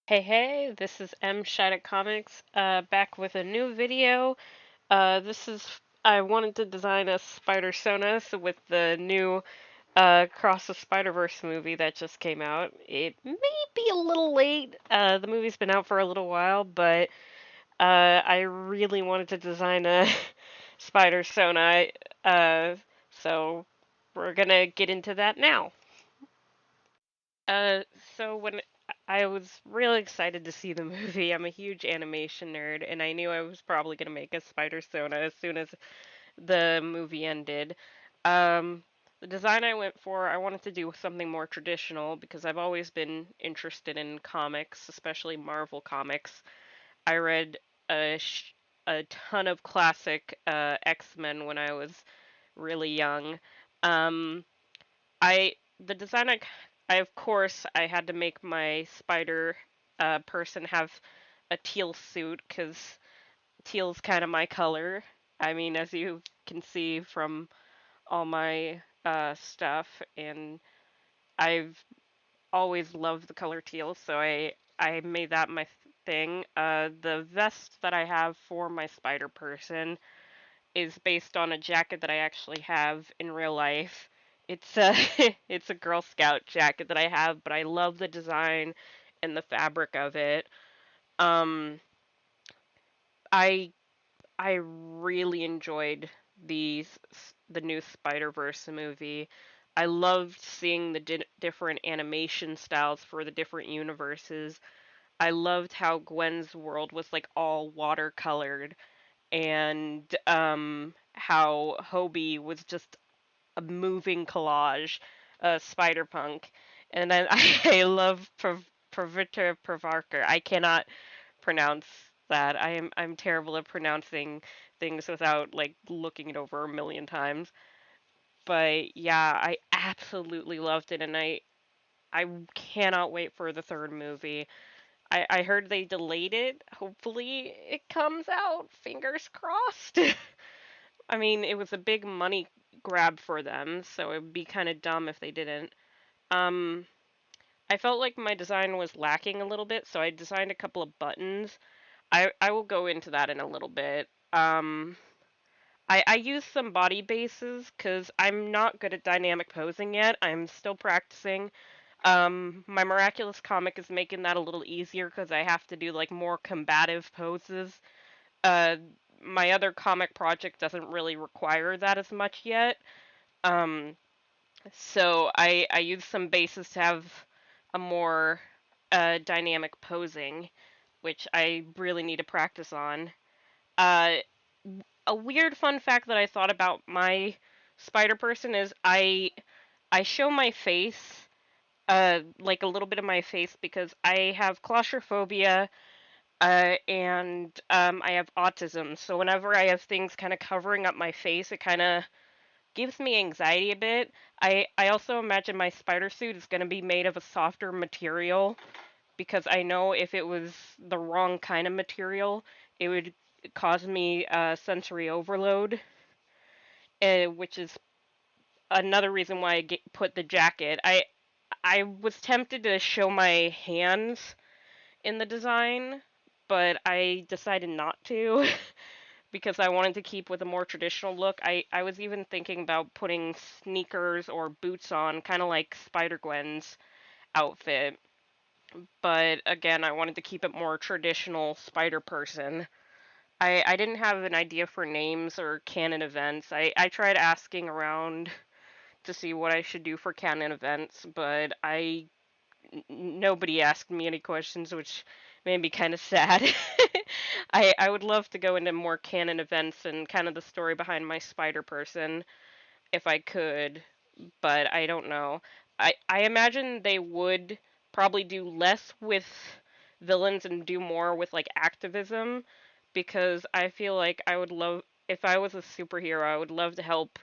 Hey, this is M Shattuck Comics, back with a new video. I wanted to design a Spidersona, so with the new Cross the Spider-Verse movie that just came out. It may be a little late. The movie's been out for a little while, but I really wanted to design a Spidersona, so we're gonna get into that now. Uh, so when I was really excited to see the movie, I'm a huge animation nerd, and I knew I was probably gonna make a Spidersona as soon as the movie ended. Um, the design I went for, I wanted to do something more traditional because I've always been interested in comics, especially Marvel comics. I read a sh a ton of classic X-Men when I was really young. Um, I the design I of course I had to make my spider person have a teal suit because teal's kind of my color. I mean, as you can see from all my stuff, and I've always loved the color teal, so I made that my thing. The vest that I have for my spider person is based on a jacket that I actually have in real life. It's a it's a Girl Scout jacket that I have, but I love the design and the fabric of it. Um, I I really enjoyed the new Spider-Verse movie. I loved seeing the different animation styles for the different universes. I loved how Gwen's world was like all watercolored and how Hobie was just a moving collage, Spider-Punk. And then I love Praviter Pravarker. I cannot pronounce that. I'm terrible at pronouncing things without like looking it over a million times. But yeah, I absolutely loved it, and I cannot wait for the third movie. I heard they delayed it. Hopefully it comes out. Fingers crossed. I mean, it was a big money grab for them, so it'd be kind of dumb if they didn't. Um, I felt like my design was lacking a little bit, so I designed a couple of buttons. I will go into that in a little bit. I used some body bases because I'm not good at dynamic posing yet. I'm still practicing. My miraculous comic is making that a little easier because I have to do like more combative poses. Uh, my other comic project doesn't really require that as much yet. Um, so I use some bases to have a more dynamic posing, which I really need to practice on. Uh, a weird fun fact that I thought about my spider person is I show my face, like a little bit of my face because I have claustrophobia, and I have autism. So whenever I have things kind of covering up my face, it kind of gives me anxiety a bit. I also imagine my spider suit is going to be made of a softer material because I know if it was the wrong kind of material, it would cause me sensory overload, which is another reason why put the jacket. I was tempted to show my hands in the design, but I decided not to because I wanted to keep with a more traditional look. I was even thinking about putting sneakers or boots on, kind of like Spider Gwen's outfit. But again, I wanted to keep it more traditional Spider Person. I didn't have an idea for names or canon events. I tried asking around to see what I should do for canon events, but nobody asked me any questions, which made me kind of sad. I would love to go into more canon events and kind of the story behind my spider person if I could, but I don't know. I imagine they would probably do less with villains and do more with like activism because I feel like I would love if I was a superhero, I would love to help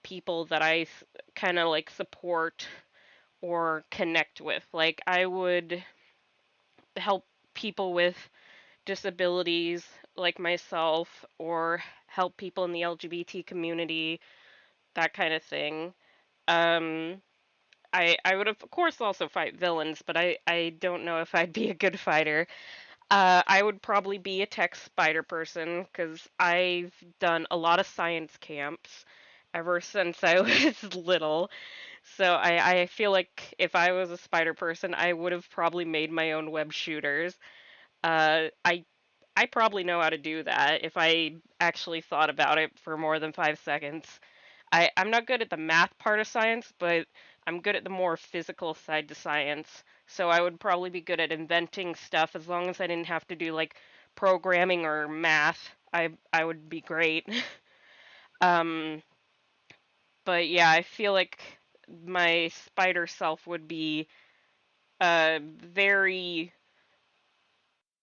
people that I kind of like support or connect with. Like I would help people with disabilities like myself or help people in the LGBT community, that kind of thing. Um, I would of course also fight villains, but I don't know if I'd be a good fighter. I would probably be a tech spider person because I've done a lot of science camps ever since I was little. So I feel like if I was a spider person, I would have probably made my own web shooters. I probably know how to do that if I actually thought about it for more than 5 seconds. I'm not good at the math part of science, but I'm good at the more physical side to science. So I would probably be good at inventing stuff as long as I didn't have to do like programming or math. I would be great. um, but yeah, I feel like my spider self would be very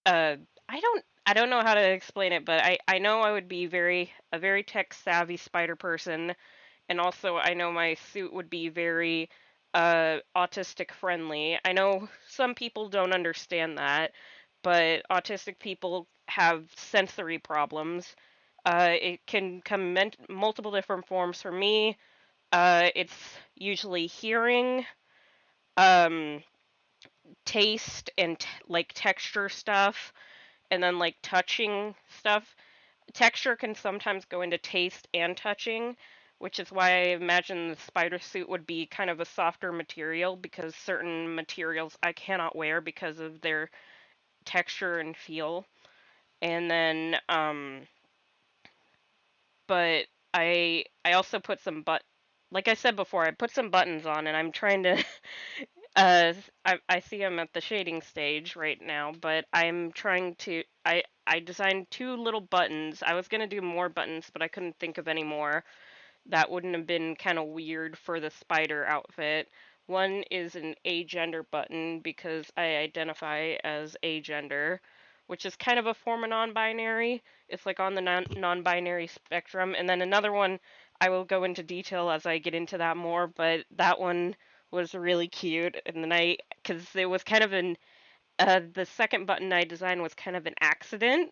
uh I don't know how to explain it, but I know I would be a very tech savvy spider person. And also, I know my suit would be very autistic friendly. I know some people don't understand that, but autistic people have sensory problems. It can come in multiple different forms. For me, it's usually hearing, um, taste, and like texture stuff, and then like touching stuff. Texture can sometimes go into taste and touching, which is why I imagine the spider suit would be kind of a softer material because certain materials I cannot wear because of their texture and feel. And then, but I also put like I said before, I put some buttons on, and I'm trying to I see I'm at the shading stage right now, but I'm trying to I designed two little buttons. I was gonna do more buttons, but I couldn't think of any more that wouldn't have been kind of weird for the spider outfit. One is an agender button because I identify as agender, which is kind of a form of non-binary. It's like on the non-binary spectrum. And then another one, I will go into detail as I get into that more, but that one was really cute. And then because it was kind of the second button I designed was kind of an accident.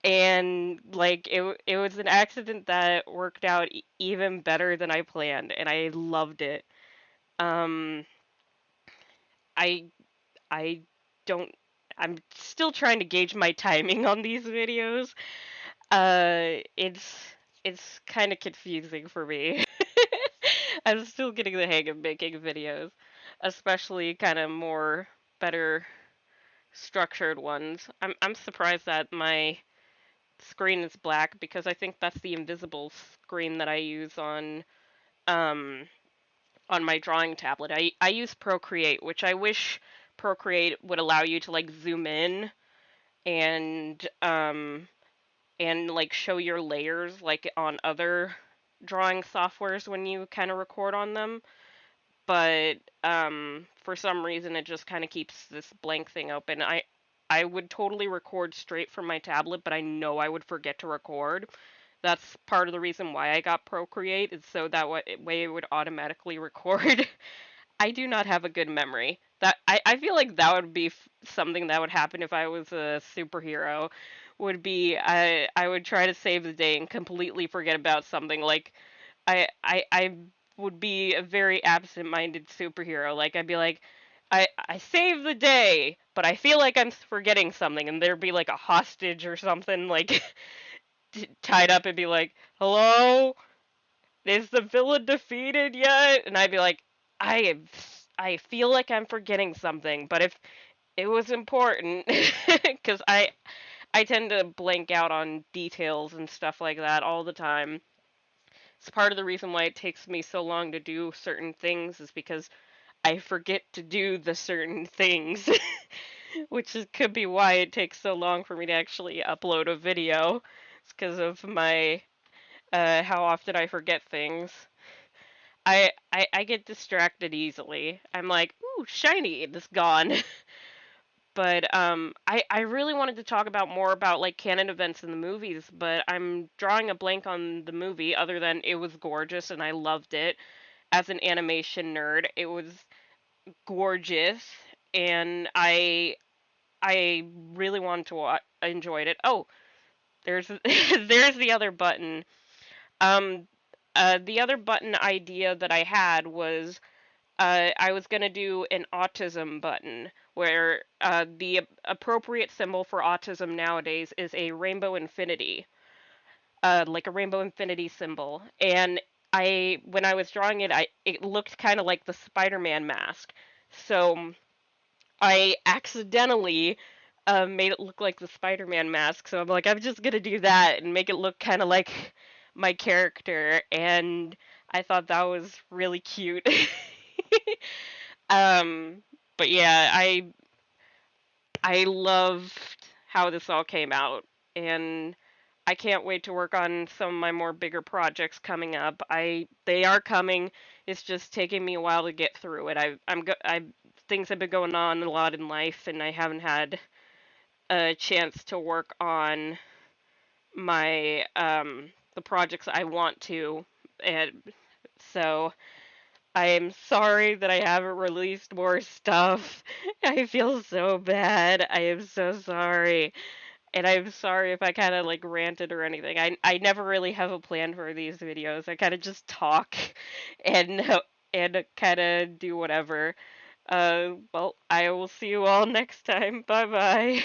And like it was an accident that worked out even better than I planned, and I loved it. Um, I I don't. I'm still trying to gauge my timing on these videos. It's kind of confusing for me. I'm still getting the hang of making videos, especially kind of more better structured ones. I'm surprised that my screen is black because I think that's the invisible screen that I use um on my drawing tablet. I use Procreate, which I wish Procreate would allow you to like zoom in and like show your layers like on other drawing softwares when you kind of record on them. But for some reason it just kind of keeps this blank thing open. I would totally record straight from my tablet, but I know I would forget to record. That's part of the reason why I got Procreate, is so that way it would automatically record. I do not have a good memory. I feel like that would be something that would happen if I was a superhero. Would be I would try to save the day and completely forget about something. Like I would be a very absent-minded superhero. Like I'd be like, I saved the day, but I feel like I'm forgetting something, and there'd be like a hostage or something like tied up, and be like, "Hello, is the villain defeated yet?" And I'd be like, I I feel like I'm forgetting something, but if it was important, because I tend to blank out on details and stuff like that all the time. It's part of the reason why it takes me so long to do certain things is because I forget to do the certain things, could be why it takes so long for me to actually upload a video. It's because of my how often I forget things. I get distracted easily. I'm like, ooh, shiny, it's gone. But I really wanted to talk about more about like canon events in the movies, but I'm drawing a blank on the movie other than it was gorgeous and I loved it. As an animation nerd, it was gorgeous, and I really wanted to enjoyed it. Oh, there's there's the other button. Um, the other button idea that I had was I was gonna do an autism button where the appropriate symbol for autism nowadays is a rainbow infinity, like a rainbow infinity symbol. And when I was drawing it, it looked kind of like the Spider-Man mask. So I accidentally made it look like the Spider-Man mask. So I'm like, I'm just gonna do that and make it look kind of like my character. And I thought that was really cute. um, but yeah, I loved how this all came out, and I can't wait to work on some of my more bigger projects coming up. They are coming. It's just taking me a while to get through it. I things have been going on a lot in life, and I haven't had a chance to work on my the projects I want to, and so I am sorry that I haven't released more stuff. I feel so bad. I am so sorry. And I'm sorry if I kind of like ranted or anything. I never really have a plan for these videos. I kind of just talk and and kind of do whatever. Well, I will see you all next time. Bye bye.